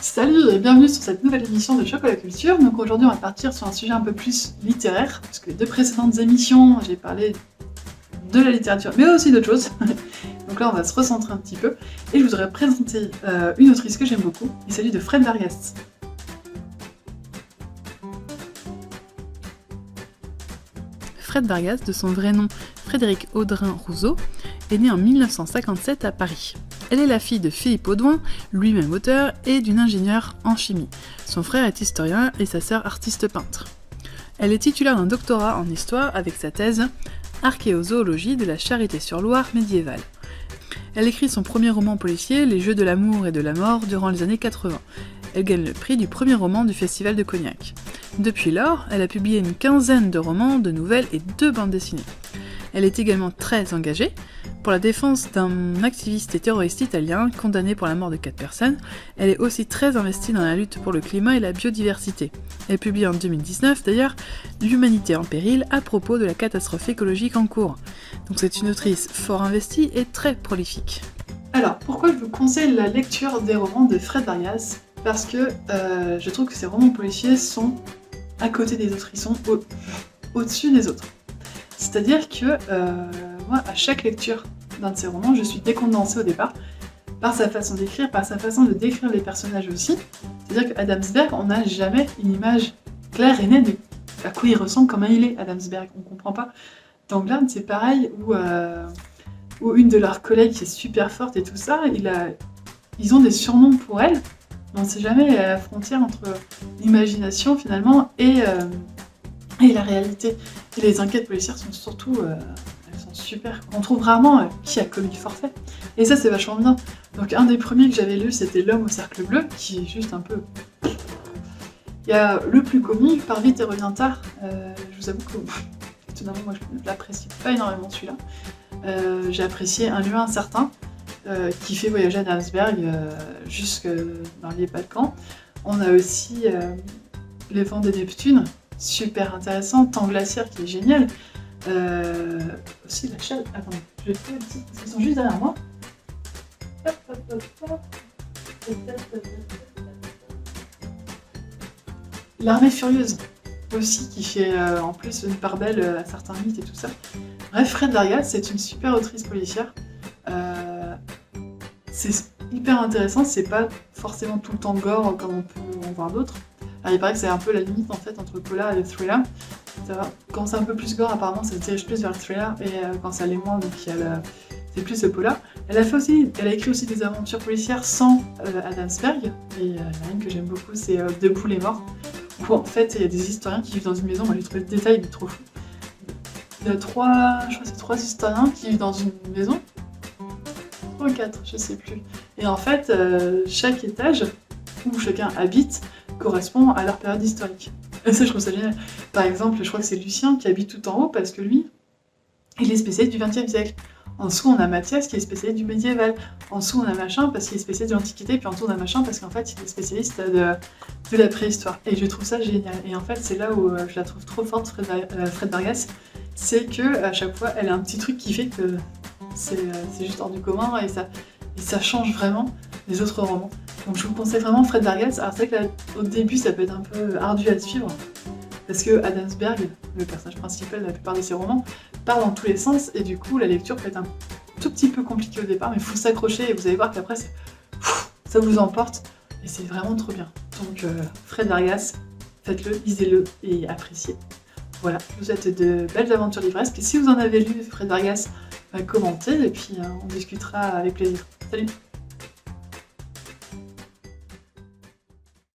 Salut et bienvenue sur cette nouvelle émission de Chocolat Culture. Donc aujourd'hui on va partir sur un sujet un peu plus littéraire, parce que les deux précédentes émissions j'ai parlé de la littérature mais aussi d'autres choses. Donc là on va se recentrer un petit peu et je voudrais présenter une autrice que j'aime beaucoup. Il s'agit de Fred Vargas. Fred Vargas, de son vrai nom Frédéric Audrin Rousseau, est né en 1957 à Paris. Elle est la fille de Philippe Audouin, lui-même auteur, et d'une ingénieure en chimie. Son frère est historien et sa sœur artiste peintre. Elle est titulaire d'un doctorat en histoire avec sa thèse « Archéozoologie de la Charité-sur-Loire médiévale ». Elle écrit son premier roman policier, Les Jeux de l'amour et de la mort, durant les années 80. Elle gagne le prix du premier roman du Festival de Cognac. Depuis lors, elle a publié une quinzaine de romans, de nouvelles et 2 bandes dessinées. Elle est également très engagée pour la défense d'un activiste et terroriste italien condamné pour la mort de 4 personnes. Elle est aussi très investie dans la lutte pour le climat et la biodiversité. Elle publie en 2019 d'ailleurs L'humanité en péril à propos de la catastrophe écologique en cours. Donc c'est une autrice fort investie et très prolifique. Alors pourquoi je vous conseille la lecture des romans de Fred Vargas? Parce que je trouve que ces romans policiers sont à côté des autres, ils sont au-dessus des autres. C'est-à-dire que moi, à chaque lecture d'un de ces romans, je suis décondensée au départ, par sa façon d'écrire, par sa façon de décrire les personnages aussi. C'est-à-dire qu'Adamsberg, on n'a jamais une image claire et nette de à quoi il ressemble, comment il est, Adamsberg, on comprend pas. Dans Glade, c'est pareil, où une de leurs collègues qui est super forte et tout ça, ils ont des surnoms pour elle, mais on ne sait jamais la frontière entre l'imagination finalement et la réalité. Et les enquêtes policières sont surtout, elles sont super. On trouve rarement qui a commis le forfait. Et ça c'est vachement bien. Donc un des premiers que j'avais lu c'était L'homme au cercle bleu, qui est juste un peu... Il y a Le plus commis, Pars vite et reviens tard. Je vous avoue que étonnamment moi je ne l'apprécie pas énormément celui-là. J'ai apprécié Un lieu incertain, qui fait voyager Adamsberg jusque dans les Balkans. On a aussi Les Vents de Neptune, super intéressant, Temps glaciaire qui est génial. Aussi la chasse. Attendez, je vais faire le titre parce qu'ils sont juste derrière moi. L'Armée furieuse aussi, qui fait en plus une part belle à certains mythes et tout ça. Bref, Fred Vargas, c'est une super autrice policière. C'est hyper intéressant, c'est pas forcément tout le temps gore comme on peut en voir d'autres. Alors, il paraît que c'est un peu la limite en fait entre le polar et le thriller. Quand c'est un peu plus gore, apparemment ça se dirige plus vers le thriller, et quand ça l'est moins, donc c'est plus le polar. Elle a écrit aussi des aventures policières sans Adamsberg, et il y en a une que j'aime beaucoup, c'est Debout les morts, où en fait il y a des historiens qui vivent dans une maison. Moi j'ai trouvé le détail il est trop fou. Il y a je crois que c'est 3 historiens qui vivent dans une maison. 3 ou 4, je sais plus. Et en fait, chaque étage où chacun habite correspond à leur période historique. Et ça, je trouve ça génial. Par exemple, je crois que c'est Lucien qui habite tout en haut parce que lui, il est spécialiste du XXe siècle. En dessous, on a Mathias qui est spécialiste du médiéval. En dessous, on a machin parce qu'il est spécialiste de l'Antiquité. Puis en dessous, on a machin parce qu'en fait, il est spécialiste de la préhistoire. Et je trouve ça génial. Et en fait, c'est là où je la trouve trop forte, Fred Vargas. C'est que à chaque fois, elle a un petit truc qui fait que c'est juste hors du commun et ça change vraiment les autres romans. Donc je vous conseille vraiment Fred Vargas. Alors c'est vrai qu'au début ça peut être un peu ardu à suivre, parce que Adamsberg, le personnage principal de la plupart de ses romans, part dans tous les sens et du coup la lecture peut être un tout petit peu compliquée au départ, mais il faut s'accrocher et vous allez voir qu'après ça vous emporte et c'est vraiment trop bien. Donc Fred Vargas, faites-le, lisez-le et appréciez. Voilà, je vous souhaite de belles aventures livresques et si vous en avez lu Fred Vargas, commentez et puis on discutera avec plaisir. Salut!